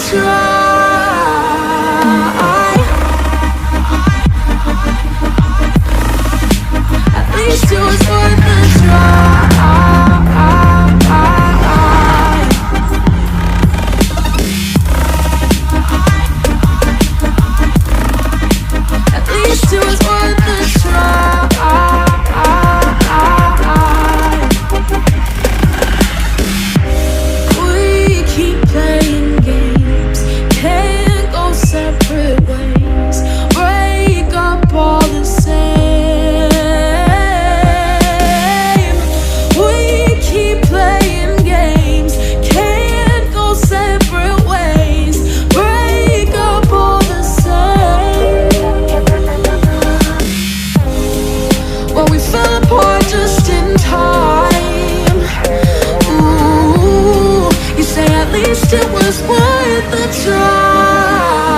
try. At least it was worth the try. At least it was worth the try. We keep playing games, can't go separate ways, break up all the same. We keep playing games, can't go separate ways, break up all the same. Well, we fell apart just in time. Ooh, you say at least it was worth the try.